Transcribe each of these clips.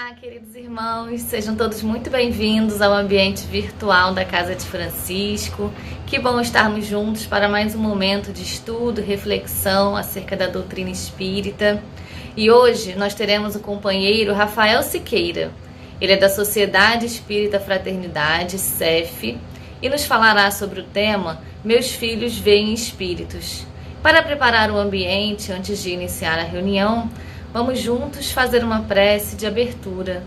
Olá, queridos irmãos, sejam todos muito bem-vindos ao ambiente virtual da Casa de Francisco. Que bom estarmos juntos para mais um momento de estudo e reflexão acerca da doutrina espírita. E hoje nós teremos o companheiro Rafael Siqueira. Ele é da Sociedade Espírita Fraternidade, SEF, e nos falará sobre o tema Meus Filhos Veem Espíritos. Para preparar o ambiente antes de iniciar a reunião, vamos juntos fazer uma prece de abertura,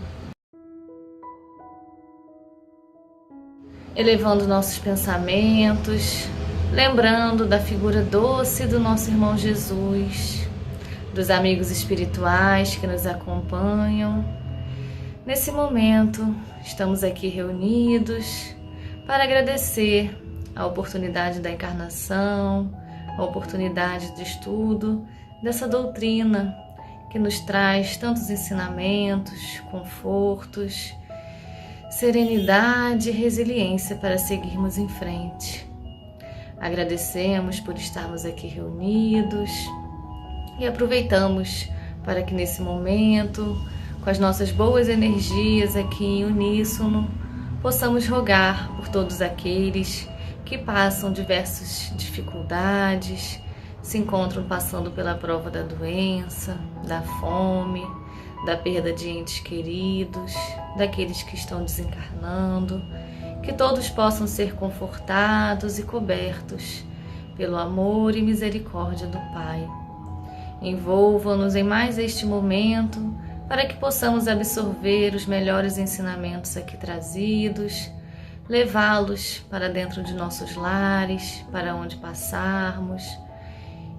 elevando nossos pensamentos, lembrando da figura doce do nosso irmão Jesus, dos amigos espirituais que nos acompanham. Nesse momento, estamos aqui reunidos para agradecer a oportunidade da encarnação, a oportunidade de estudo dessa doutrina que nos traz tantos ensinamentos, confortos, serenidade e resiliência para seguirmos em frente. Agradecemos por estarmos aqui reunidos e aproveitamos para que nesse momento, com as nossas boas energias aqui em uníssono, possamos rogar por todos aqueles que passam diversas dificuldades, se encontram passando pela prova da doença, da fome, da perda de entes queridos, daqueles que estão desencarnando, que todos possam ser confortados e cobertos pelo amor e misericórdia do Pai. Envolvam-nos em mais este momento para que possamos absorver os melhores ensinamentos aqui trazidos, levá-los para dentro de nossos lares, para onde passarmos,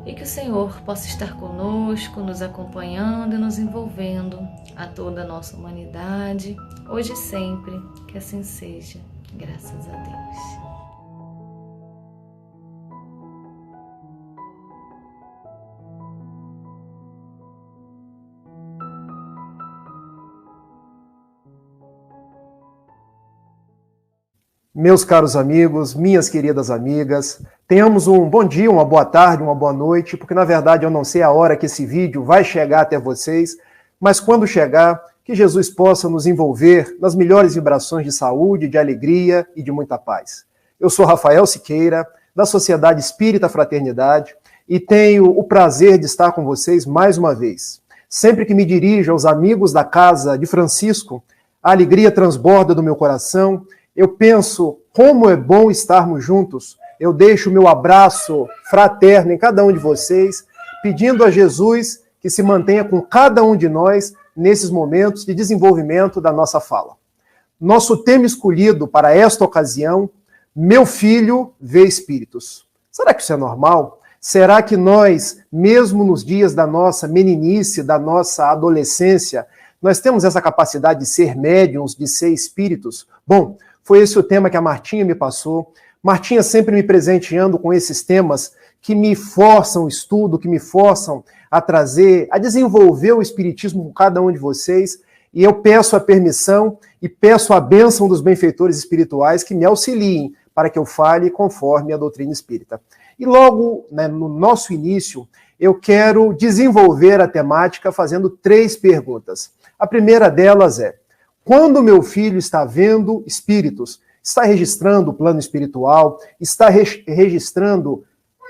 e que o Senhor possa estar conosco, nos acompanhando e nos envolvendo a toda a nossa humanidade, hoje e sempre, que assim seja, graças a Deus. Meus caros amigos, minhas queridas amigas, tenhamos um bom dia, uma boa tarde, uma boa noite, porque na verdade eu não sei a hora que esse vídeo vai chegar até vocês, mas quando chegar, que Jesus possa nos envolver nas melhores vibrações de saúde, de alegria e de muita paz. Eu sou Rafael Siqueira, da Sociedade Espírita Fraternidade, e tenho o prazer de estar com vocês mais uma vez. Sempre que me dirijo aos amigos da Casa de Francisco, a alegria transborda do meu coração. Eu penso como é bom estarmos juntos. Eu deixo o meu abraço fraterno em cada um de vocês, pedindo a Jesus que se mantenha com cada um de nós nesses momentos de desenvolvimento da nossa fala. Nosso tema escolhido para esta ocasião, Meu Filho Vê Espíritos. Será que isso é normal? Será que nós, mesmo nos dias da nossa meninice, da nossa adolescência, nós temos essa capacidade de ser médiuns, de ser espíritos? Bom, foi esse o tema que a Martinha me passou. Martinha sempre me presenteando com esses temas que me forçam o estudo, que me forçam a trazer, a desenvolver o espiritismo com cada um de vocês. E eu peço a permissão e peço a bênção dos benfeitores espirituais que me auxiliem para que eu fale conforme a doutrina espírita. E logo, no nosso início, eu quero desenvolver a temática fazendo 3 perguntas. A primeira delas é: quando meu filho está vendo espíritos, está registrando o plano espiritual, está registrando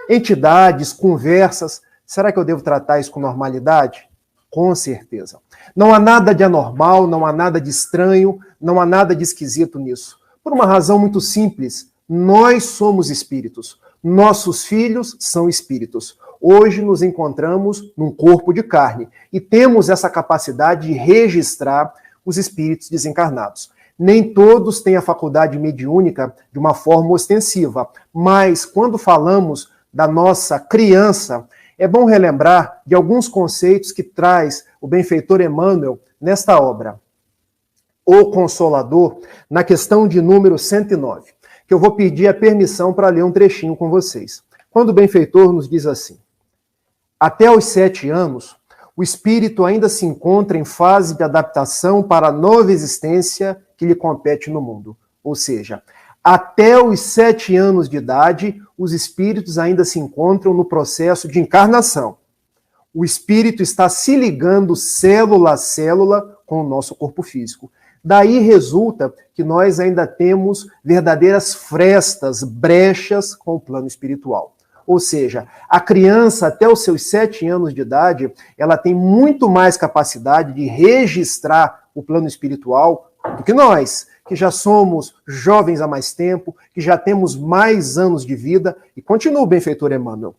entidades, conversas, será que eu devo tratar isso com normalidade? Com certeza. Não há nada de anormal, não há nada de estranho, não há nada de esquisito nisso. Por uma razão muito simples, nós somos espíritos. Nossos filhos são espíritos. Hoje nos encontramos num corpo de carne e temos essa capacidade de registrar os espíritos desencarnados. Nem todos têm a faculdade mediúnica de uma forma ostensiva, mas quando falamos da nossa criança, é bom relembrar de alguns conceitos que traz o benfeitor Emmanuel nesta obra, O Consolador, na questão de número 109, que eu vou pedir a permissão para ler um trechinho com vocês. Quando o benfeitor nos diz assim: até os 7 anos, o espírito ainda se encontra em fase de adaptação para a nova existência que lhe compete no mundo. Ou seja, até os 7 anos de idade, os espíritos ainda se encontram no processo de encarnação. O espírito está se ligando célula a célula com o nosso corpo físico. Daí resulta que nós ainda temos verdadeiras frestas, brechas com o plano espiritual. Ou seja, a criança até os seus 7 anos de idade, ela tem muito mais capacidade de registrar o plano espiritual do que nós, que já somos jovens há mais tempo, que já temos mais anos de vida. E continua o benfeitor Emmanuel.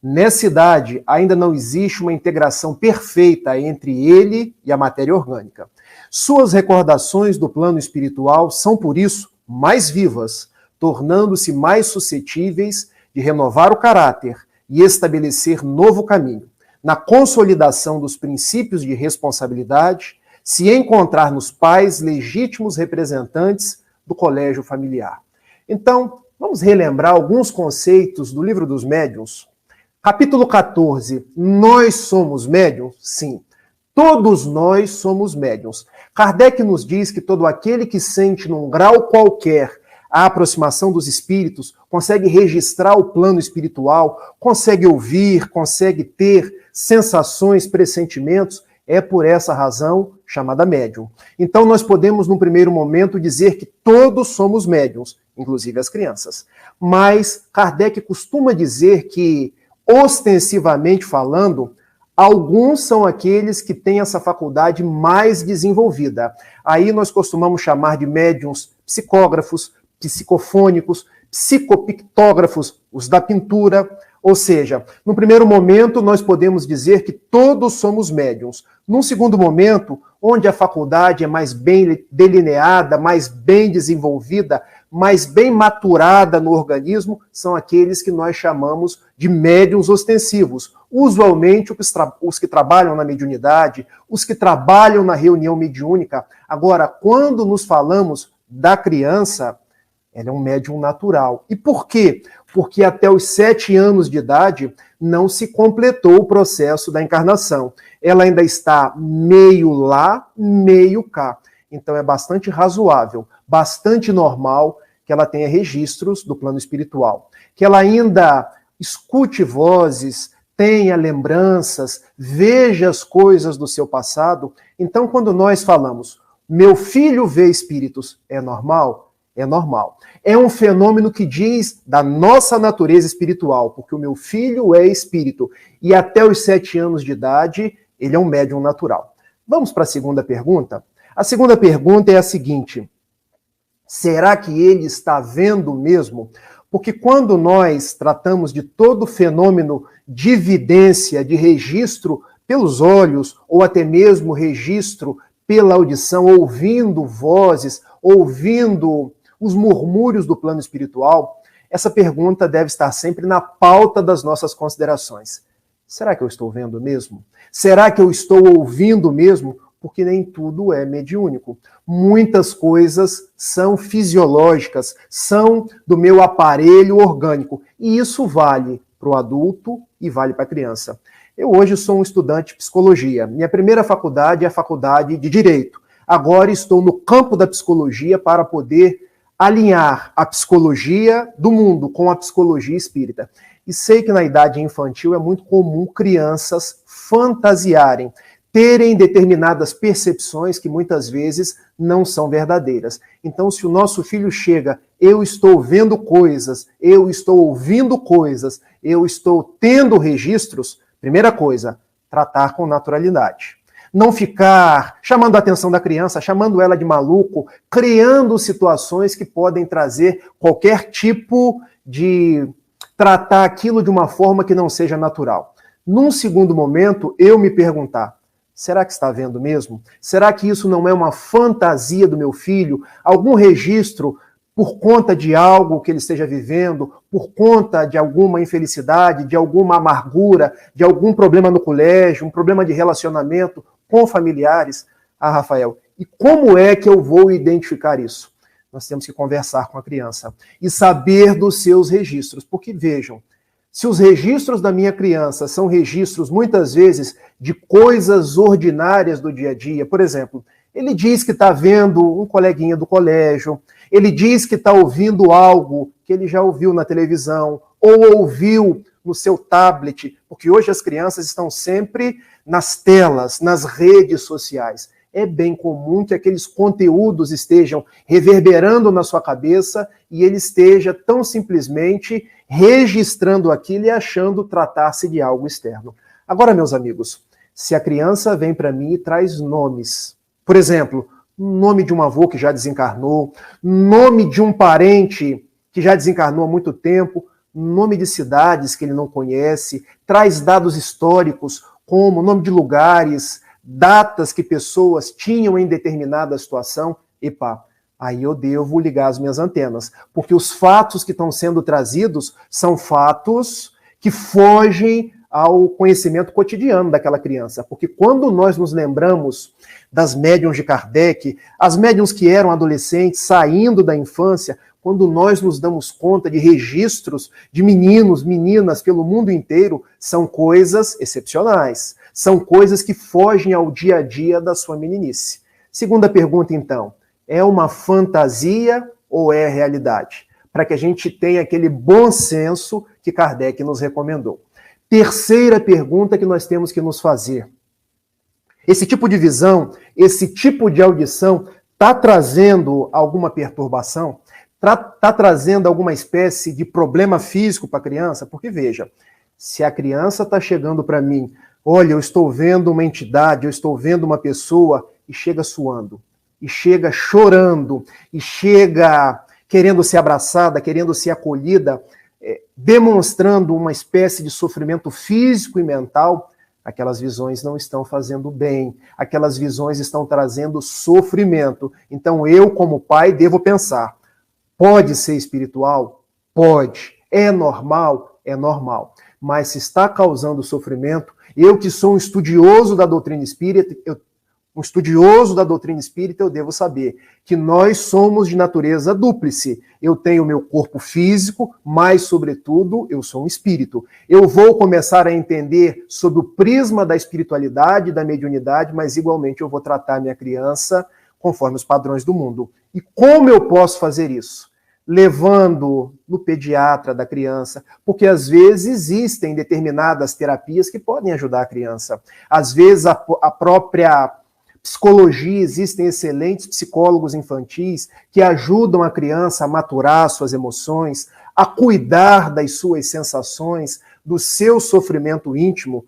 Nessa idade, ainda não existe uma integração perfeita entre ele e a matéria orgânica. Suas recordações do plano espiritual são, por isso, mais vivas, tornando-se mais suscetíveis de renovar o caráter e estabelecer novo caminho, na consolidação dos princípios de responsabilidade, se encontrar nos pais legítimos representantes do colégio familiar. Então, vamos relembrar alguns conceitos do Livro dos Médiuns. Capítulo 14, nós somos médiuns? Sim, todos nós somos médiuns. Kardec nos diz que todo aquele que sente num grau qualquer a aproximação dos espíritos, consegue registrar o plano espiritual, consegue ouvir, consegue ter sensações, pressentimentos, é por essa razão chamada médium. Então nós podemos, num primeiro momento, dizer que todos somos médiums, inclusive as crianças. Mas Kardec costuma dizer que, ostensivamente falando, alguns são aqueles que têm essa faculdade mais desenvolvida. Aí nós costumamos chamar de médiums psicógrafos, psicofônicos, psicopictógrafos, os da pintura. Ou seja, no primeiro momento nós podemos dizer que todos somos médiums. Num segundo momento, onde a faculdade é mais bem delineada, mais bem desenvolvida, mais bem maturada no organismo, são aqueles que nós chamamos de médiums ostensivos. Usualmente os que trabalham na mediunidade, os que trabalham na reunião mediúnica. Agora, quando nos falamos da criança, ela é um médium natural. E por quê? Porque até os 7 anos de idade não se completou o processo da encarnação. Ela ainda está meio lá, meio cá. Então é bastante razoável, bastante normal que ela tenha registros do plano espiritual. Que ela ainda escute vozes, tenha lembranças, veja as coisas do seu passado. Então quando nós falamos, meu filho vê espíritos, é normal? É normal. É um fenômeno que diz da nossa natureza espiritual, porque o meu filho é espírito e até os 7 anos de idade ele é um médium natural. Vamos para a segunda pergunta? A segunda pergunta é a seguinte: será que ele está vendo mesmo? Porque quando nós tratamos de todo fenômeno de evidência, de registro pelos olhos, ou até mesmo registro pela audição, ouvindo vozes, ouvindo os murmúrios do plano espiritual, essa pergunta deve estar sempre na pauta das nossas considerações. Será que eu estou vendo mesmo? Será que eu estou ouvindo mesmo? Porque nem tudo é mediúnico. Muitas coisas são fisiológicas, são do meu aparelho orgânico. E isso vale para o adulto e vale para a criança. Eu hoje sou um estudante de psicologia. Minha primeira faculdade é a faculdade de Direito. Agora estou no campo da psicologia para poder alinhar a psicologia do mundo com a psicologia espírita. E sei que na idade infantil é muito comum crianças fantasiarem, terem determinadas percepções que muitas vezes não são verdadeiras. Então, se o nosso filho chega, eu estou vendo coisas, eu estou ouvindo coisas, eu estou tendo registros, primeira coisa, tratar com naturalidade. Não ficar chamando a atenção da criança, chamando ela de maluco, criando situações que podem trazer qualquer tipo de tratar aquilo de uma forma que não seja natural. Num segundo momento, eu me perguntar, será que está vendo mesmo? Será que isso não é uma fantasia do meu filho? Algum registro por conta de algo que ele esteja vivendo, por conta de alguma infelicidade, de alguma amargura, de algum problema no colégio, um problema de relacionamento com familiares? Ah, Rafael, e como é que eu vou identificar isso? Nós temos que conversar com a criança e saber dos seus registros, porque vejam, se os registros da minha criança são registros, muitas vezes, de coisas ordinárias do dia a dia, por exemplo, ele diz que está vendo um coleguinha do colégio, ele diz que está ouvindo algo que ele já ouviu na televisão, ou ouviu no seu tablet, porque hoje as crianças estão sempre nas telas, nas redes sociais. é bem comum que aqueles conteúdos estejam reverberando na sua cabeça e ele esteja tão simplesmente registrando aquilo e achando tratar-se de algo externo. Agora, meus amigos, se a criança vem para mim e traz nomes, por exemplo, nome de um avô que já desencarnou, nome de um parente que já desencarnou há muito tempo, nome de cidades que ele não conhece, traz dados históricos, como nome de lugares, datas que pessoas tinham em determinada situação, epa, aí eu devo ligar as minhas antenas, porque os fatos que estão sendo trazidos são fatos que fogem ao conhecimento cotidiano daquela criança, porque quando nós nos lembramos das médiuns de Kardec, as médiuns que eram adolescentes, saindo da infância, quando nós nos damos conta de registros de meninos, meninas pelo mundo inteiro, são coisas excepcionais, são coisas que fogem ao dia a dia da sua meninice. Segunda pergunta, então, é uma fantasia ou é realidade? Para que a gente tenha aquele bom senso que Kardec nos recomendou. Terceira pergunta que nós temos que nos fazer. Esse tipo de visão, esse tipo de audição está trazendo alguma perturbação? Está trazendo alguma espécie de problema físico para a criança? Porque, veja, se a criança está chegando para mim, olha, eu estou vendo uma entidade, eu estou vendo uma pessoa, e chega suando, e chega chorando, e chega querendo ser abraçada, querendo ser acolhida, demonstrando uma espécie de sofrimento físico e mental, aquelas visões não estão fazendo bem, aquelas visões estão trazendo sofrimento. Então eu, como pai, devo pensar, pode ser espiritual? Pode. É normal? É normal. Mas se está causando sofrimento, eu que sou um estudioso da doutrina espírita, eu devo saber que nós somos de natureza dúplice. Eu tenho meu corpo físico, mas, sobretudo, eu sou um espírito. Eu vou começar a entender sob o prisma da espiritualidade, da mediunidade, mas, igualmente, eu vou tratar minha criança conforme os padrões do mundo. E como eu posso fazer isso? Levando no pediatra da criança, porque às vezes existem determinadas terapias que podem ajudar a criança. Às vezes a própria psicologia, existem excelentes psicólogos infantis que ajudam a criança a maturar suas emoções, a cuidar das suas sensações, do seu sofrimento íntimo.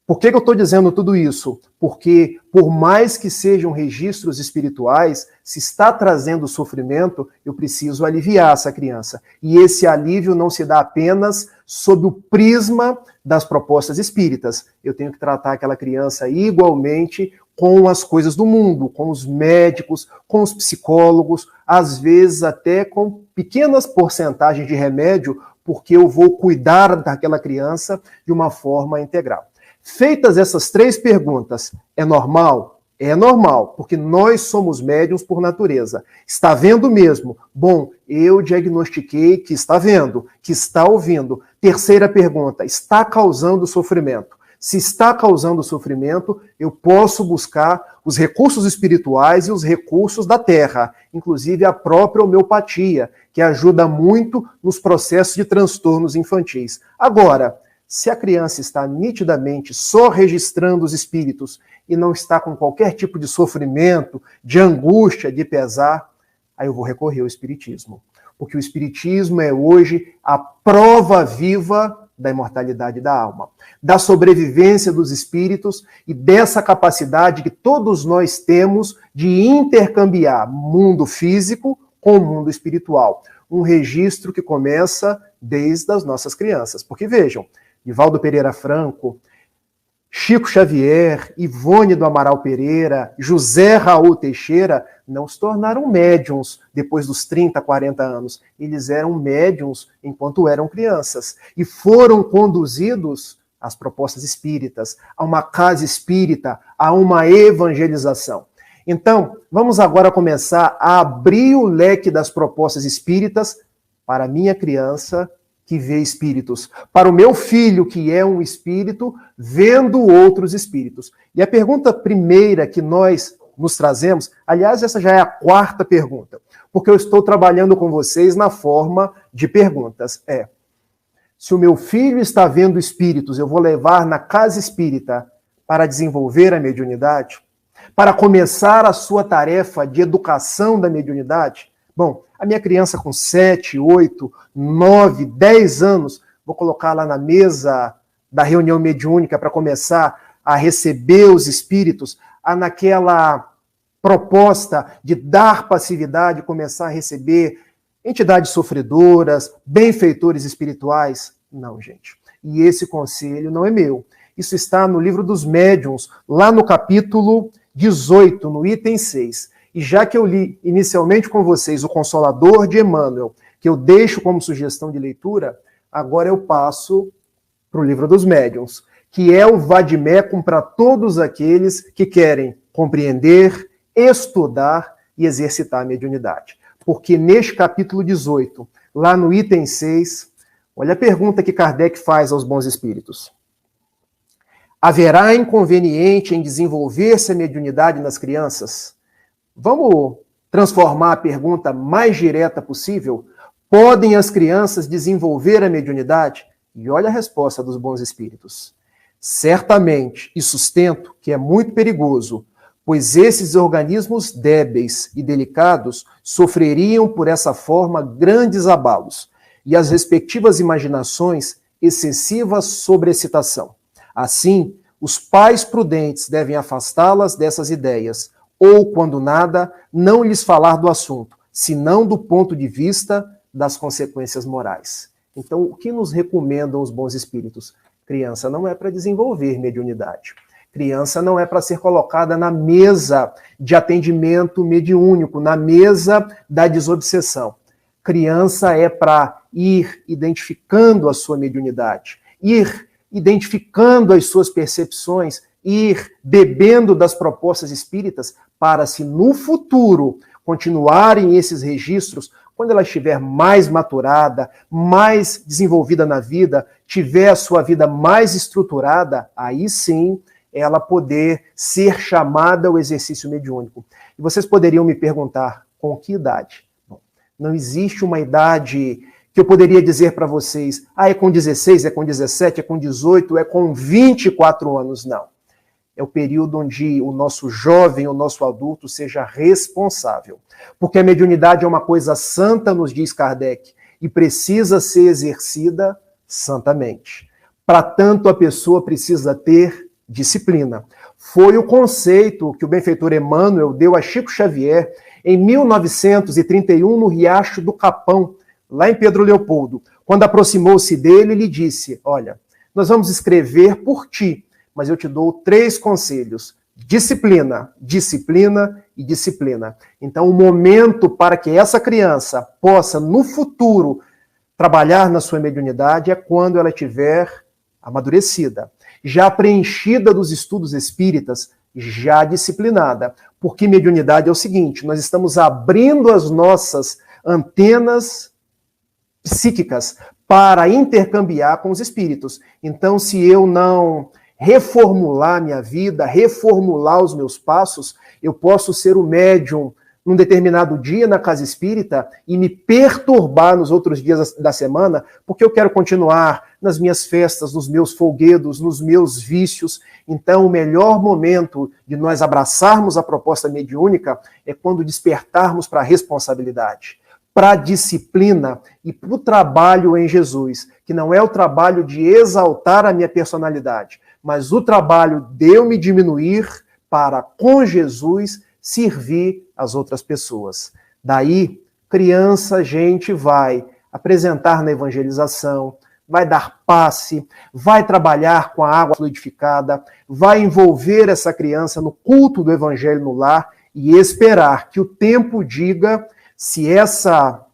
Por que eu estou dizendo tudo isso? Porque, por mais que sejam registros espirituais, se está trazendo sofrimento, eu preciso aliviar essa criança. E esse alívio não se dá apenas sob o prisma das propostas espíritas. Eu tenho que tratar aquela criança igualmente com as coisas do mundo, com os médicos, com os psicólogos, às vezes até com pequenas porcentagens de remédio, porque eu vou cuidar daquela criança de uma forma integral. Feitas essas três perguntas, é normal? É normal, porque nós somos médiuns por natureza. Está vendo mesmo? Bom, eu diagnostiquei que está vendo, que está ouvindo. Terceira pergunta, está causando sofrimento? Se está causando sofrimento, eu posso buscar os recursos espirituais e os recursos da Terra, inclusive a própria homeopatia, que ajuda muito nos processos de transtornos infantis. Agora, se a criança está nitidamente só registrando os espíritos e não está com qualquer tipo de sofrimento, de angústia, de pesar, aí eu vou recorrer ao espiritismo. Porque o espiritismo é hoje a prova viva da imortalidade da alma, da sobrevivência dos espíritos e dessa capacidade que todos nós temos de intercambiar mundo físico com o mundo espiritual. Um registro que começa desde as nossas crianças. Porque vejam, Divaldo Pereira Franco, Chico Xavier, Ivone do Amaral Pereira, José Raul Teixeira não se tornaram médiuns depois dos 30, 40 anos. Eles eram médiuns enquanto eram crianças e foram conduzidos às propostas espíritas, a uma casa espírita, a uma evangelização. Então, vamos agora começar a abrir o leque das propostas espíritas para a minha criança que vê espíritos, para o meu filho, que é um espírito, vendo outros espíritos. E a pergunta primeira que nós nos trazemos, aliás, essa já é a quarta pergunta, porque eu estou trabalhando com vocês na forma de perguntas. Se o meu filho está vendo espíritos, eu vou levar na casa espírita para desenvolver a mediunidade? para começar a sua tarefa de educação da mediunidade? Bom, a minha criança com 7, 8, 9, 10 anos, vou colocar lá na mesa da reunião mediúnica para começar a receber os espíritos, naquela proposta de dar passividade, começar a receber entidades sofredoras, benfeitores espirituais? Não, gente. E esse conselho não é meu. Isso está no livro dos médiuns, lá no capítulo 18, no item 6. E já que eu li inicialmente com vocês o Consolador de Emmanuel, que eu deixo como sugestão de leitura, agora eu passo para o livro dos médiuns, que é o vade-mecum para todos aqueles que querem compreender, estudar e exercitar a mediunidade. Porque neste capítulo 18, lá no item 6, olha a pergunta que Kardec faz aos bons espíritos. Haverá inconveniente em desenvolver-se a mediunidade nas crianças? Vamos transformar a pergunta mais direta possível? Podem as crianças desenvolver a mediunidade? E olha a resposta dos bons espíritos. Certamente, e sustento que é muito perigoso, pois esses organismos débeis e delicados sofreriam por essa forma grandes abalos, e as respectivas imaginações excessiva sobreexcitação. Assim, os pais prudentes devem afastá-las dessas ideias, ou, quando nada, não lhes falar do assunto, senão do ponto de vista das consequências morais. Então, o que nos recomendam os bons espíritos? Criança não é para desenvolver mediunidade. Criança não é para ser colocada na mesa de atendimento mediúnico, na mesa da desobsessão. Criança é para ir identificando a sua mediunidade, ir identificando as suas percepções, ir bebendo das propostas espíritas para, se no futuro continuarem esses registros, quando ela estiver mais maturada, mais desenvolvida na vida, tiver a sua vida mais estruturada, aí sim ela poder ser chamada ao exercício mediúnico. E vocês poderiam me perguntar, com que idade? Bom, não existe uma idade que eu poderia dizer para vocês, é com 16, é com 17, é com 18, é com 24 anos. Não. É o período onde o nosso jovem, o nosso adulto seja responsável. Porque a mediunidade é uma coisa santa, nos diz Kardec, e precisa ser exercida santamente. Para tanto, a pessoa precisa ter disciplina. Foi o conceito que o benfeitor Emmanuel deu a Chico Xavier em 1931, no Riacho do Capão, lá em Pedro Leopoldo. Quando aproximou-se dele, lhe disse, olha, nós vamos escrever por ti, mas eu te dou 3 conselhos. Disciplina, disciplina e disciplina. Então, o momento para que essa criança possa, no futuro, trabalhar na sua mediunidade é quando ela estiver amadurecida, já preenchida dos estudos espíritas, já disciplinada. Porque mediunidade é o seguinte, nós estamos abrindo as nossas antenas psíquicas para intercambiar com os espíritos. Então, se eu não reformular minha vida, reformular os meus passos, eu posso ser o médium num determinado dia na casa espírita e me perturbar nos outros dias da semana, porque eu quero continuar nas minhas festas, nos meus folguedos, nos meus vícios. Então, o melhor momento de nós abraçarmos a proposta mediúnica é quando despertarmos para a responsabilidade, para a disciplina e para o trabalho em Jesus, que não é o trabalho de exaltar a minha personalidade, mas o trabalho de eu me diminuir para, com Jesus, servir as outras pessoas. Daí, criança, a gente vai apresentar na evangelização, vai dar passe, vai trabalhar com a água fluidificada, vai envolver essa criança no culto do evangelho no lar e esperar que o tempo diga se essa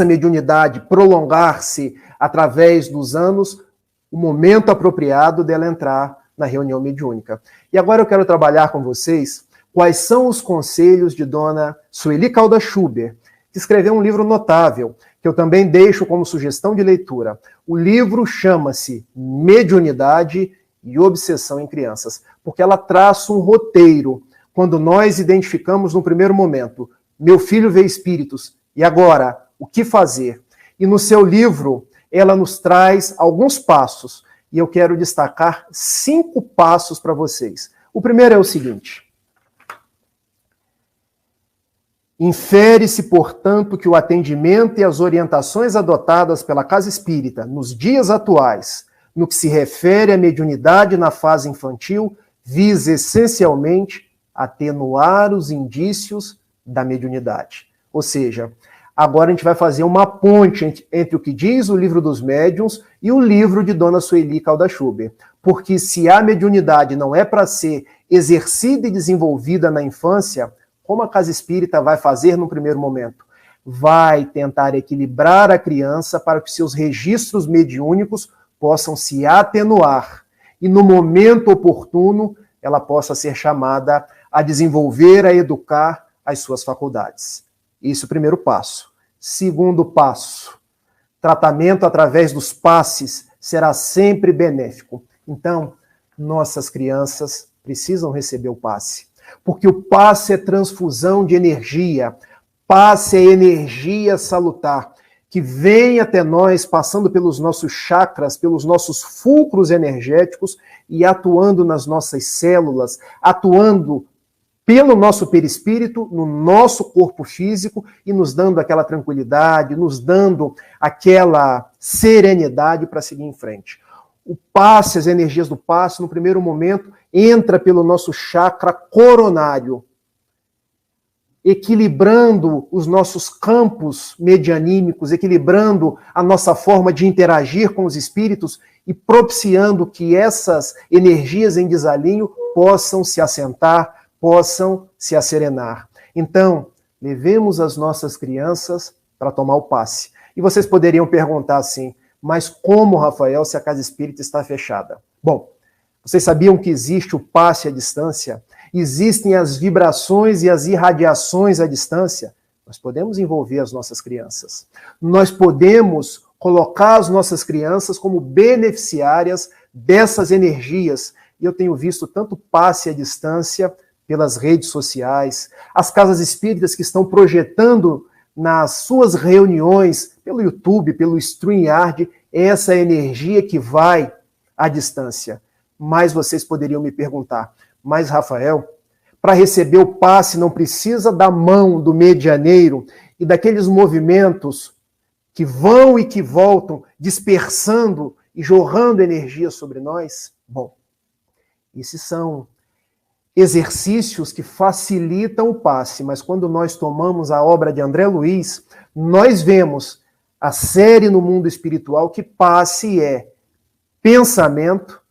mediunidade prolongar-se através dos anos, o momento apropriado dela entrar na reunião mediúnica. E agora eu quero trabalhar com vocês quais são os conselhos de Dona Sueli Caldas Schubert, que escreveu um livro notável, que eu também deixo como sugestão de leitura. O livro chama-se Mediunidade e Obsessão em Crianças, porque ela traça um roteiro, quando nós identificamos no primeiro momento, meu filho vê espíritos, e agora, o que fazer? E no seu livro, ela nos traz alguns passos, e eu quero destacar 5 passos para vocês. O primeiro é o seguinte: infere-se, portanto, que o atendimento e as orientações adotadas pela Casa Espírita nos dias atuais, no que se refere à mediunidade na fase infantil, visa essencialmente atenuar os indícios da mediunidade. Ou seja, agora a gente vai fazer uma ponte entre o que diz o livro dos médiuns e o livro de Dona Sueli Calda-Schubert. Porque se a mediunidade não é para ser exercida e desenvolvida na infância, como a Casa Espírita vai fazer no primeiro momento? Vai tentar equilibrar a criança para que seus registros mediúnicos possam se atenuar e no momento oportuno ela possa ser chamada a desenvolver, a educar as suas faculdades. Isso é o primeiro passo. Segundo passo, tratamento através dos passes será sempre benéfico. Então, nossas crianças precisam receber o passe, porque o passe é transfusão de energia, passe é energia salutar, que vem até nós, passando pelos nossos chakras, pelos nossos fulcros energéticos e atuando nas nossas células, atuando pelo nosso perispírito, no nosso corpo físico e nos dando aquela tranquilidade, nos dando aquela serenidade para seguir em frente. O passe, as energias do passe, no primeiro momento, entra pelo nosso chakra coronário, equilibrando os nossos campos medianímicos, equilibrando a nossa forma de interagir com os espíritos e propiciando que essas energias em desalinho possam se assentar, possam se asserenar. Então, levemos as nossas crianças para tomar o passe. E vocês poderiam perguntar assim, mas como, Rafael, se a Casa Espírita está fechada? Bom, vocês sabiam que existe o passe à distância? Existem as vibrações e as irradiações à distância? Nós podemos envolver as nossas crianças. Nós podemos colocar as nossas crianças como beneficiárias dessas energias. E eu tenho visto tanto passe à distância pelas redes sociais, as casas espíritas que estão projetando nas suas reuniões, pelo YouTube, pelo StreamYard, essa energia que vai à distância. Mas vocês poderiam me perguntar, mas Rafael, para receber o passe não precisa da mão do medianeiro e daqueles movimentos que vão e que voltam, dispersando e jorrando energia sobre nós? Bom, esses são exercícios que facilitam o passe, mas quando nós tomamos a obra de André Luiz, nós vemos a série no mundo espiritual que passe é pensamento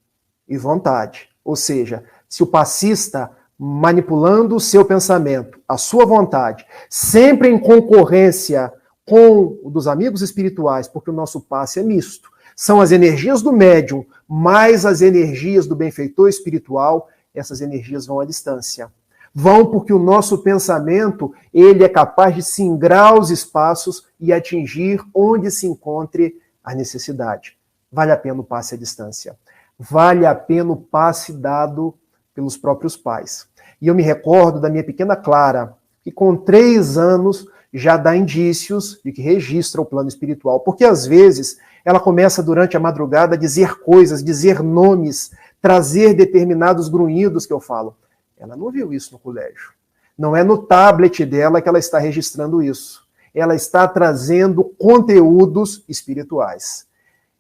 e vontade. Ou seja, se o passista manipulando o seu pensamento, a sua vontade, sempre em concorrência com o dos amigos espirituais, porque o nosso passe é misto. São as energias do médium, mais as energias do benfeitor espiritual, essas energias vão à distância. Vão porque o nosso pensamento, ele é capaz de singrar os espaços e atingir onde se encontre a necessidade. Vale a pena o passe à distância. Vale a pena o passe dado pelos próprios pais. E eu me recordo da minha pequena Clara, que com 3 anos já dá indícios de que registra o plano espiritual. Porque às vezes ela começa durante a madrugada a dizer coisas, dizer nomes, trazer determinados grunhidos que eu falo. Ela não viu isso no colégio. Não é no tablet dela que ela está registrando isso. Ela está trazendo conteúdos espirituais.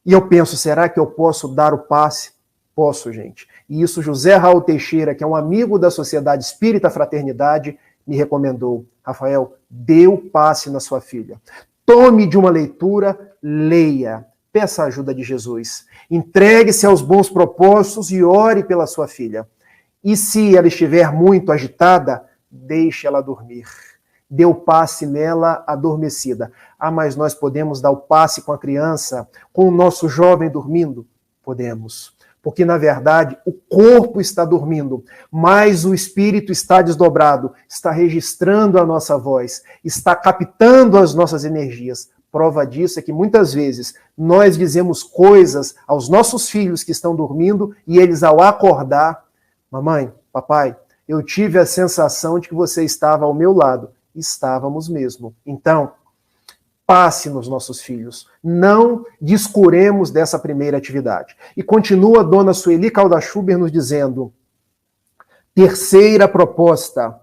E eu penso, será que eu posso dar o passe? Posso, gente. E isso José Raul Teixeira, que é um amigo da Sociedade Espírita Fraternidade, me recomendou. Rafael, dê o passe na sua filha. Tome de uma leitura, leia. Peça a ajuda de Jesus. Entregue-se aos bons propósitos e ore pela sua filha. E se ela estiver muito agitada, deixe ela dormir. Dê o passe nela adormecida. Ah, mas nós podemos dar o passe com a criança, com o nosso jovem dormindo? Podemos. Porque, na verdade, o corpo está dormindo, mas o espírito está desdobrado, está registrando a nossa voz, está captando as nossas energias. Prova disso é que muitas vezes nós dizemos coisas aos nossos filhos que estão dormindo e eles, ao acordar, mamãe, papai, eu tive a sensação de que você estava ao meu lado. Estávamos mesmo. Então, passe nos nossos filhos. Não descuremos dessa primeira atividade. E continua a Dona Sueli Calda-Schubert nos dizendo, Terceira proposta,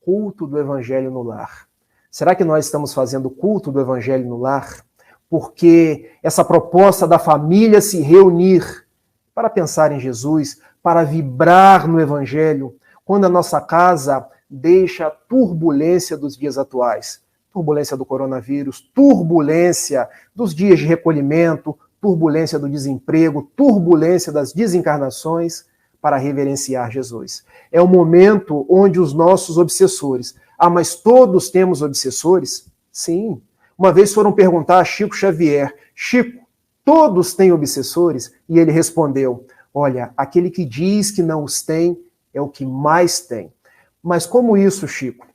culto do Evangelho no lar. Será que nós estamos fazendo culto do Evangelho no lar? Porque essa proposta da família se reunir para pensar em Jesus, para vibrar no Evangelho, quando a nossa casa deixa a turbulência dos dias atuais, turbulência do coronavírus, turbulência dos dias de recolhimento, turbulência do desemprego, turbulência das desencarnações, para reverenciar Jesus. É o momento onde os nossos obsessores... mas todos temos obsessores? Sim. Uma vez foram perguntar a Chico Xavier, Chico, todos têm obsessores? E ele respondeu, olha, aquele que diz que não os tem é o que mais tem. Mas como isso, Chico?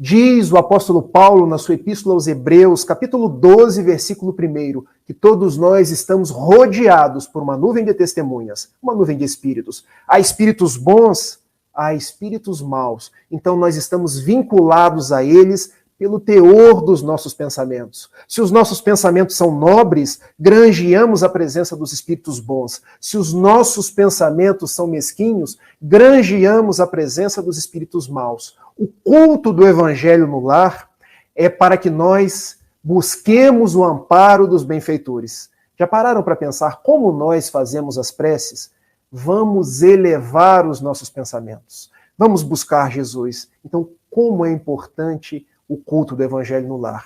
Diz o apóstolo Paulo na sua epístola aos Hebreus, capítulo 12, versículo 1, que todos nós estamos rodeados por uma nuvem de testemunhas, uma nuvem de espíritos. Há espíritos bons, há espíritos maus. Então nós estamos vinculados a eles pelo teor dos nossos pensamentos. Se os nossos pensamentos são nobres, granjeamos a presença dos espíritos bons. Se os nossos pensamentos são mesquinhos, granjeamos a presença dos espíritos maus. O culto do Evangelho no lar é para que nós busquemos o amparo dos benfeitores. Já pararam para pensar como nós fazemos as preces? Vamos elevar os nossos pensamentos. Vamos buscar Jesus. Então, como é importante o culto do Evangelho no lar.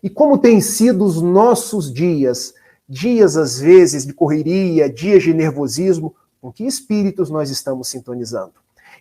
E como têm sido os nossos dias, dias às vezes de correria, dias de nervosismo, com que espíritos nós estamos sintonizando?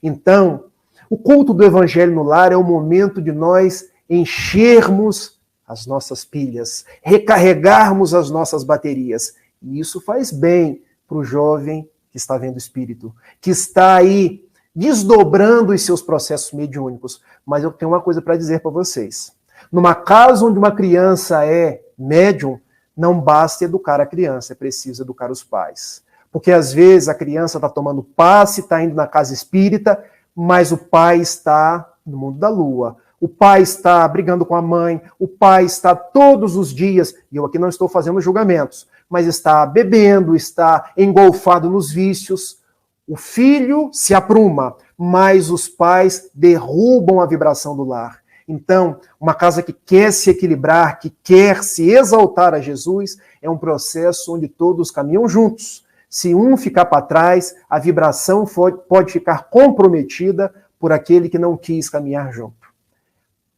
Então, o culto do Evangelho no lar é o momento de nós enchermos as nossas pilhas, recarregarmos as nossas baterias. E isso faz bem para o jovem que está vendo o espírito, que está aí desdobrando os seus processos mediúnicos. Mas eu tenho uma coisa para dizer para vocês. Numa casa onde uma criança é médium, não basta educar a criança, é preciso educar os pais. Porque às vezes a criança está tomando passe, está indo na casa espírita, mas o pai está no mundo da lua. O pai está brigando com a mãe, o pai está todos os dias, e eu aqui não estou fazendo julgamentos, mas está bebendo, está engolfado nos vícios. O filho se apruma, mas os pais derrubam a vibração do lar. Então, uma casa que quer se equilibrar, que quer se exaltar a Jesus, é um processo onde todos caminham juntos. Se um ficar para trás, a vibração pode ficar comprometida por aquele que não quis caminhar junto.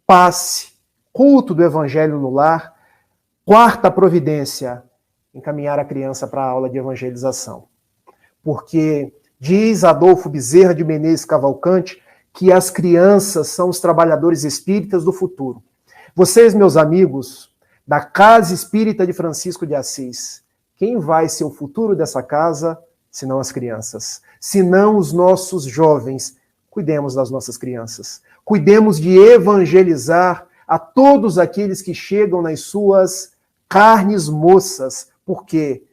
Passe, culto do Evangelho no lar. Quarta providência, encaminhar a criança para a aula de evangelização. Porque diz Adolfo Bezerra de Menezes Cavalcante que as crianças são os trabalhadores espíritas do futuro. Vocês, meus amigos, da Casa Espírita de Francisco de Assis, quem vai ser o futuro dessa casa, senão as crianças? Senão os nossos jovens. Cuidemos das nossas crianças. Cuidemos de evangelizar a todos aqueles que chegam nas suas carnes moças, porque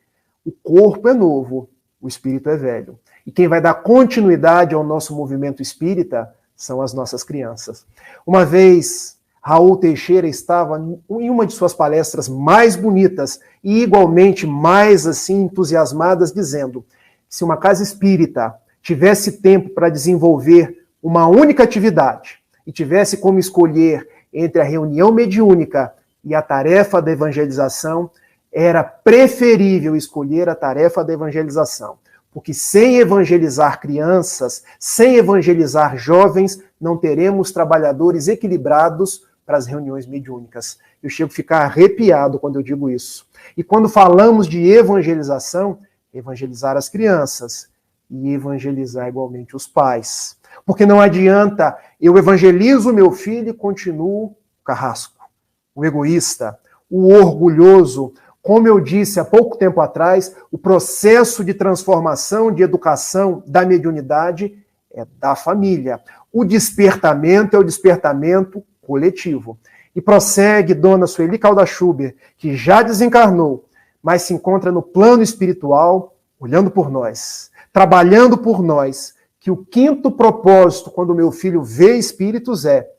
o corpo é novo, o espírito é velho. E quem vai dar continuidade ao nosso movimento espírita são as nossas crianças. Uma vez, Raul Teixeira estava em uma de suas palestras mais bonitas e igualmente mais assim entusiasmadas, dizendo: se uma casa espírita tivesse tempo para desenvolver uma única atividade e tivesse como escolher entre a reunião mediúnica e a tarefa da evangelização, era preferível escolher a tarefa da evangelização. Porque sem evangelizar crianças, sem evangelizar jovens, não teremos trabalhadores equilibrados para as reuniões mediúnicas. Eu chego a ficar arrepiado quando eu digo isso. E quando falamos de evangelização, evangelizar as crianças e evangelizar igualmente os pais. Porque não adianta eu evangelizo o meu filho e continuo o carrasco, o egoísta, o orgulhoso. Como eu disse há pouco tempo atrás, o processo de transformação, de educação da mediunidade é da família. O despertamento é o despertamento coletivo. E prossegue Dona Sueli Calda-Schuber, que já desencarnou, mas se encontra no plano espiritual, olhando por nós, trabalhando por nós, que o quinto propósito, quando o meu filho vê espíritos, é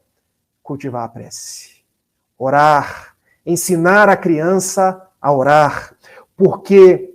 cultivar a prece, orar, ensinar a criança a orar, porque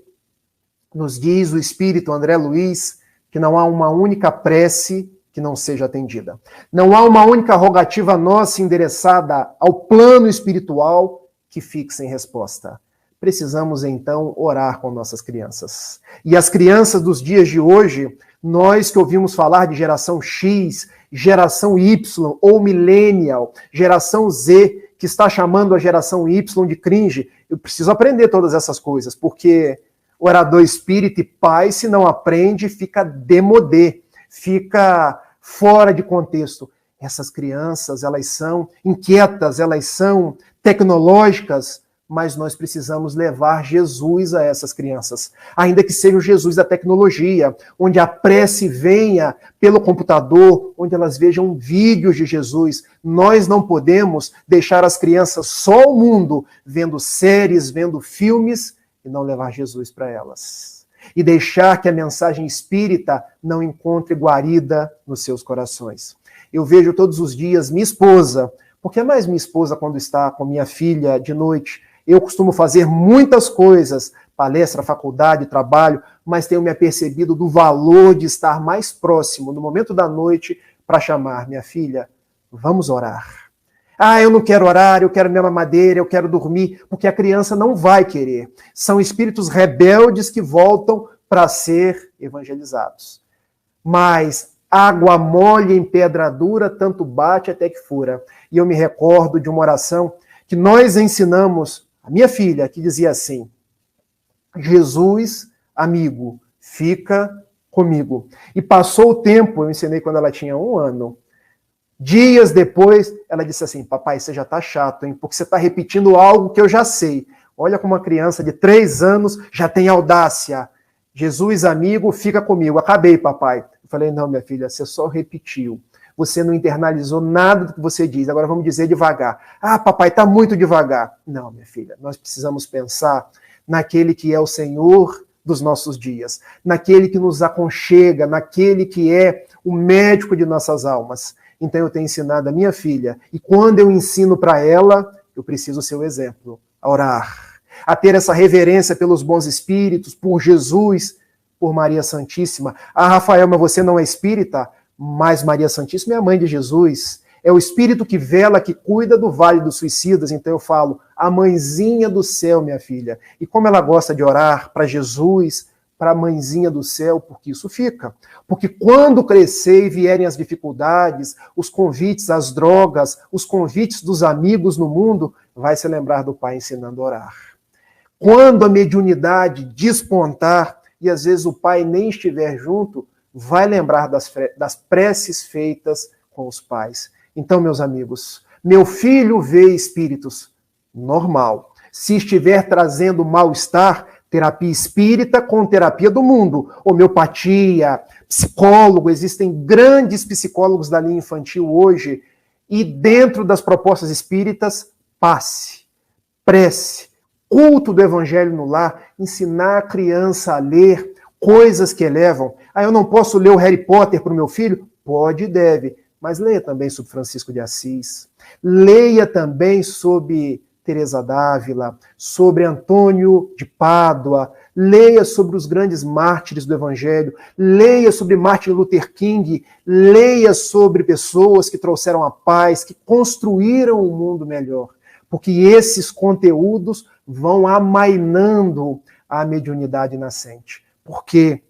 nos diz o espírito André Luiz que não há uma única prece que não seja atendida. Não há uma única rogativa nossa endereçada ao plano espiritual que fique sem resposta. Precisamos, então, orar com nossas crianças. E as crianças dos dias de hoje, nós que ouvimos falar de geração X, geração Y ou millennial, geração Z, que está chamando a geração Y de cringe, eu preciso aprender todas essas coisas, porque orador espírita e pai, se não aprende, fica demodé, fica fora de contexto. Essas crianças, elas são inquietas, elas são tecnológicas, mas nós precisamos levar Jesus a essas crianças, ainda que seja o Jesus da tecnologia, onde a prece venha pelo computador, onde elas vejam vídeos de Jesus. Nós não podemos deixar as crianças só ao mundo, vendo séries, vendo filmes, e não levar Jesus para elas. E deixar que a mensagem espírita não encontre guarida nos seus corações. Eu vejo todos os dias minha esposa, porque é mais minha esposa quando está com minha filha de noite. Eu costumo fazer muitas coisas, palestra, faculdade, trabalho, mas tenho me apercebido do valor de estar mais próximo no momento da noite para chamar minha filha, vamos orar. Ah, eu não quero orar, eu quero minha mamadeira, eu quero dormir, porque a criança não vai querer. São espíritos rebeldes que voltam para ser evangelizados. Mas água mole em pedra dura, tanto bate até que fura. E eu me recordo de uma oração que nós ensinamos a minha filha, que dizia assim: Jesus, amigo, fica comigo. E passou o tempo, eu ensinei quando ela tinha 1 ano. Dias depois, ela disse assim: papai, você já está chato, hein? Porque você está repetindo algo que eu já sei. Olha como uma criança de 3 anos já tem audácia. Jesus, amigo, fica comigo. Acabei, papai. Eu falei: não, minha filha, você só repetiu. Você não internalizou nada do que você diz. Agora vamos dizer devagar. Ah, papai, está muito devagar. Não, minha filha, nós precisamos pensar naquele que é o Senhor dos nossos dias, naquele que nos aconchega, naquele que é o médico de nossas almas. Então eu tenho ensinado a minha filha, e quando eu ensino para ela, eu preciso ser o exemplo, a orar, a ter essa reverência pelos bons espíritos, por Jesus, por Maria Santíssima. Ah, Rafael, mas você não é espírita? Mas Maria Santíssima é a mãe de Jesus, é o Espírito que vela, que cuida do Vale dos Suicidas. Então eu falo, a mãezinha do céu, minha filha. E como ela gosta de orar para Jesus, para a mãezinha do céu, porque isso fica. Porque quando crescer e vierem as dificuldades, os convites às drogas, os convites dos amigos no mundo, vai se lembrar do pai ensinando a orar. Quando a mediunidade despontar, e às vezes o pai nem estiver junto, vai lembrar das preces feitas com os pais. Então, meus amigos, meu filho vê espíritos, normal. Se estiver trazendo mal-estar, terapia espírita com terapia do mundo, homeopatia, psicólogo, existem grandes psicólogos da linha infantil hoje, e dentro das propostas espíritas, passe, prece, culto do evangelho no lar, ensinar a criança a ler, coisas que elevam. Ah, eu não posso ler o Harry Potter para o meu filho? Pode e deve, mas leia também sobre Francisco de Assis, leia também sobre Teresa d'Ávila, sobre Antônio de Pádua, leia sobre os grandes mártires do Evangelho, leia sobre Martin Luther King, leia sobre pessoas que trouxeram a paz, que construíram um mundo melhor, porque esses conteúdos vão amainando a mediunidade nascente. Porque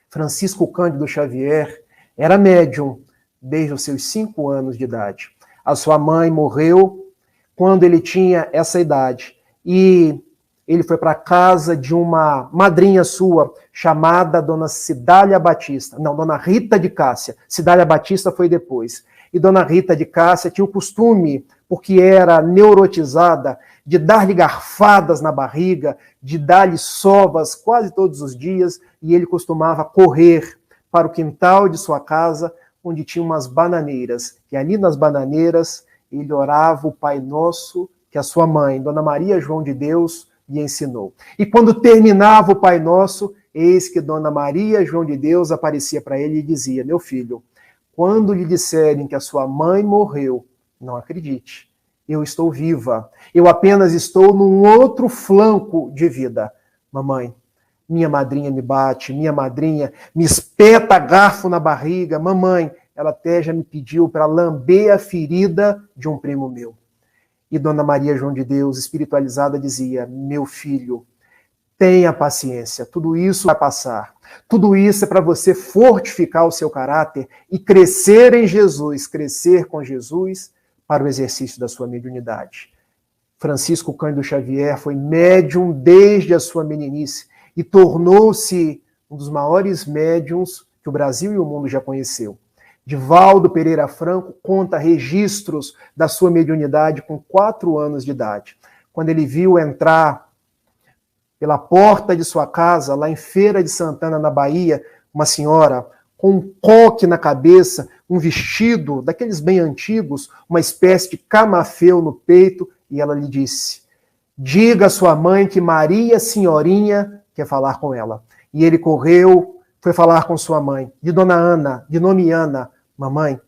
Francisco Cândido Xavier era médium desde os seus 5 anos de idade. A sua mãe morreu quando ele tinha essa idade. E ele foi para a casa de uma madrinha sua, chamada Dona Cidália Batista. Não, Dona Rita de Cássia. Cidália Batista foi depois. E Dona Rita de Cássia tinha o costume, porque era neurotizada, de dar-lhe garfadas na barriga, de dar-lhe sovas quase todos os dias, e ele costumava correr para o quintal de sua casa, onde tinha umas bananeiras. E ali nas bananeiras, ele orava o Pai Nosso, que a sua mãe, Dona Maria João de Deus, lhe ensinou. E quando terminava o Pai Nosso, eis que Dona Maria João de Deus aparecia para ele e dizia: meu filho, quando lhe disserem que a sua mãe morreu, não acredite. Eu estou viva. Eu apenas estou num outro flanco de vida. Mamãe, Minha madrinha me bate, minha madrinha me espeta garfo na barriga. Mamãe, ela até já me pediu para lamber a ferida de um primo meu. E Dona Maria João de Deus, espiritualizada, dizia: meu filho, tenha paciência, tudo isso vai passar. Tudo isso é para você fortificar o seu caráter e crescer em Jesus, crescer com Jesus para o exercício da sua mediunidade. Francisco Cândido Xavier foi médium desde a sua meninice e tornou-se um dos maiores médiums que o Brasil e o mundo já conheceu. Divaldo Pereira Franco conta registros da sua mediunidade com 4 anos de idade, quando ele viu entrar pela porta de sua casa, lá em Feira de Santana, na Bahia, uma senhora com um coque na cabeça, um vestido daqueles bem antigos, uma espécie de camafeu no peito, e ela lhe disse: diga à sua mãe que Maria Senhorinha quer falar com ela. E ele correu, foi falar com sua mãe, de Dona Ana, de nome Ana. Mamãe,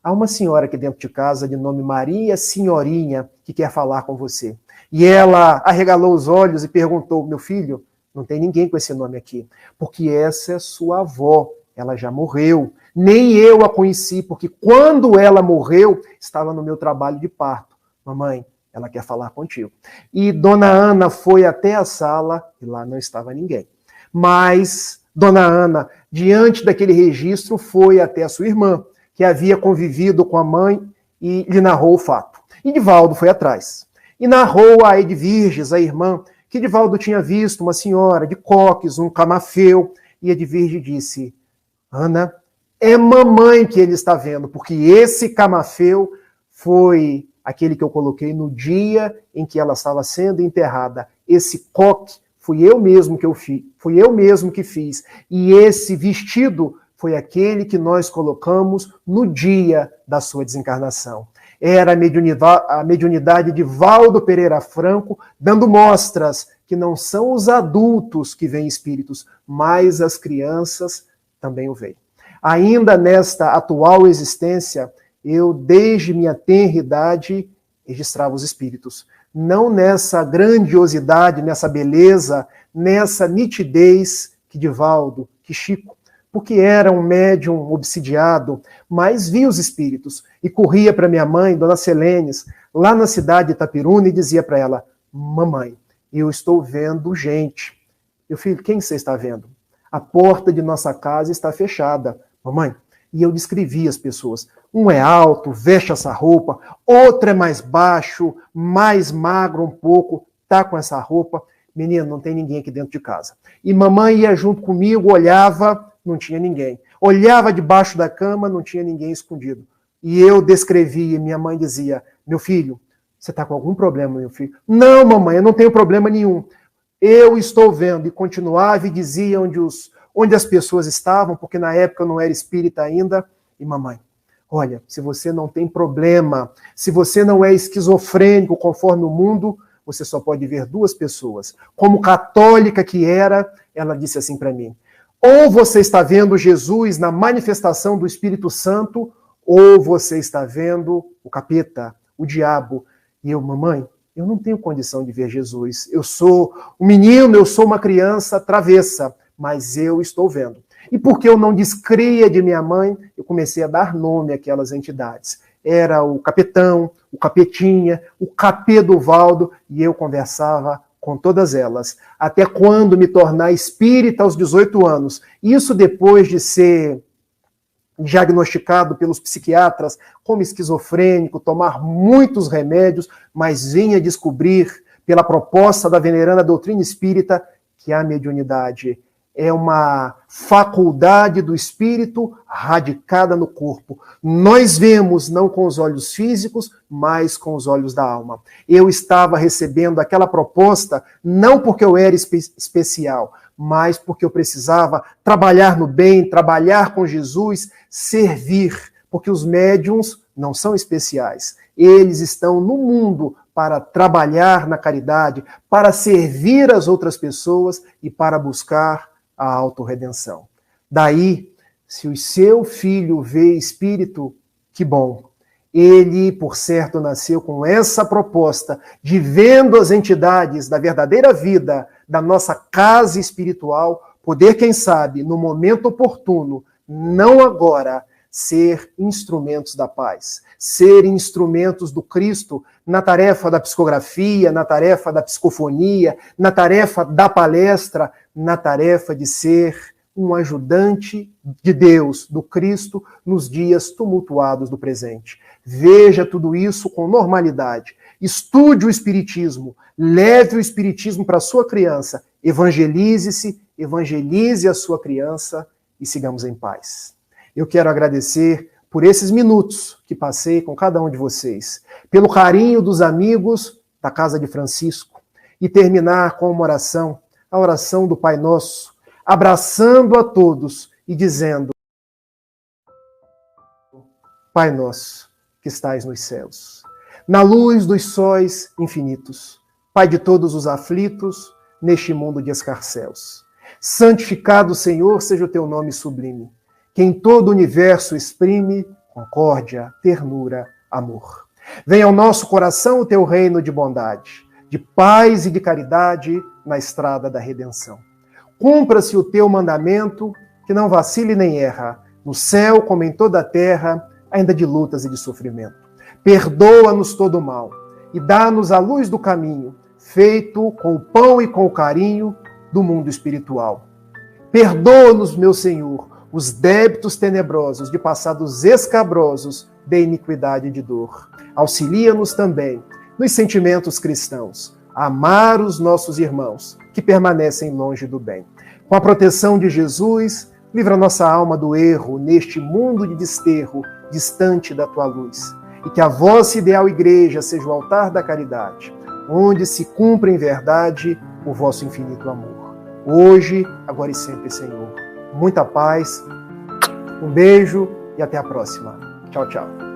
há uma senhora aqui dentro de casa de nome Maria Senhorinha que quer falar com você. E ela arregalou os olhos e perguntou: meu filho, não tem ninguém com esse nome aqui, porque essa é sua avó, ela já morreu. Nem eu a conheci, porque quando ela morreu, estava no meu trabalho de parto. Mamãe, ela quer falar contigo. E Dona Ana foi até a sala e lá não estava ninguém. Mas Dona Ana, diante daquele registro, foi até a sua irmã, que havia convivido com a mãe, e lhe narrou o fato. E Divaldo foi atrás. E narrou a Edvirges, a irmã, que Divaldo tinha visto uma senhora de coques, um camafeu, e Edvirge disse: Ana, é mamãe que ele está vendo, porque esse camafeu foi aquele que eu coloquei no dia em que ela estava sendo enterrada. Esse coque fui eu mesmo que eu fiz, fui eu mesmo que fiz. E esse vestido foi aquele que nós colocamos no dia da sua desencarnação. Era a mediunidade de Valdo Pereira Franco, dando mostras que não são os adultos que veem espíritos, mas as crianças também o veem. Ainda nesta atual existência, eu, desde minha tenra idade, registrava os espíritos. Não nessa grandiosidade, nessa beleza, nessa nitidez que Divaldo, que Chico, porque era um médium obsidiado, mas via os espíritos e corria para minha mãe, Dona Selenes, lá na cidade de Itapiruna, e dizia para ela: mamãe, eu estou vendo gente. Meu filho, quem você está vendo? A porta de nossa casa está fechada. Mamãe, e eu descrevia as pessoas. Um é alto, veste essa roupa, outro é mais baixo, mais magro um pouco, tá com essa roupa. Menino, não tem ninguém aqui dentro de casa. E mamãe ia junto comigo, olhava, não tinha ninguém. Olhava debaixo da cama, não tinha ninguém escondido. E eu descrevia, e minha mãe dizia: meu filho, você está com algum problema, meu filho? Não, mamãe, eu não tenho problema nenhum. Eu estou vendo. E continuava e dizia onde as pessoas estavam, porque na época eu não era espírita ainda. E mamãe, olha, se você não tem problema, se você não é esquizofrênico conforme o mundo, você só pode ver 2 pessoas. Como católica que era, ela disse assim para mim: ou você está vendo Jesus na manifestação do Espírito Santo, ou você está vendo o capeta, o diabo. E eu: mamãe, eu não tenho condição de ver Jesus. Eu sou um menino, eu sou uma criança travessa, mas eu estou vendo. E porque eu não descria de minha mãe, eu comecei a dar nome àquelas entidades. Era o capetão, o capetinha, o capê do Valdo, e eu conversava com todas elas, até quando me tornar espírita aos 18 anos. Isso depois de ser diagnosticado pelos psiquiatras como esquizofrênico, tomar muitos remédios, mas vinha descobrir, pela proposta da veneranda doutrina espírita, que a mediunidade é uma faculdade do espírito radicada no corpo. Nós vemos não com os olhos físicos, mas com os olhos da alma. Eu estava recebendo aquela proposta não porque eu era especial, mas porque eu precisava trabalhar no bem, trabalhar com Jesus, servir, porque os médiuns não são especiais. Eles estão no mundo para trabalhar na caridade, para servir as outras pessoas e para buscar a autorredenção. Daí, se o seu filho vê espírito, que bom. Ele, por certo, nasceu com essa proposta de, vendo as entidades da verdadeira vida da nossa casa espiritual, poder, quem sabe, no momento oportuno, não agora, ser instrumentos da paz, ser instrumentos do Cristo na tarefa da psicografia, na tarefa da psicofonia, na tarefa da palestra, na tarefa de ser um ajudante de Deus, do Cristo, nos dias tumultuados do presente. Veja tudo isso com normalidade. Estude o Espiritismo, leve o Espiritismo para a sua criança, evangelize-se, evangelize a sua criança e sigamos em paz. Eu quero agradecer por esses minutos que passei com cada um de vocês, pelo carinho dos amigos da Casa de Francisco, e terminar com uma oração, a oração do Pai Nosso, abraçando a todos e dizendo: Pai Nosso, que estais nos céus, na luz dos sóis infinitos, Pai de todos os aflitos, neste mundo de escarcéus, santificado, Senhor, seja o teu nome sublime, que em todo o universo exprime concórdia, ternura, amor. Venha ao nosso coração o teu reino de bondade, de paz e de caridade na estrada da redenção. Cumpra-se o teu mandamento, que não vacile nem erra, no céu como em toda a terra, ainda de lutas e de sofrimento. Perdoa-nos todo o mal e dá-nos a luz do caminho, feito com o pão e com o carinho do mundo espiritual. Perdoa-nos, meu Senhor, os débitos tenebrosos de passados escabrosos de iniquidade e de dor. Auxilia-nos também nos sentimentos cristãos, a amar os nossos irmãos que permanecem longe do bem. Com a proteção de Jesus, livra nossa alma do erro neste mundo de desterro, distante da tua luz. E que a vossa ideal igreja seja o altar da caridade, onde se cumpre em verdade o vosso infinito amor. Hoje, agora e sempre, Senhor. Muita paz, um beijo e até a próxima. Tchau, tchau.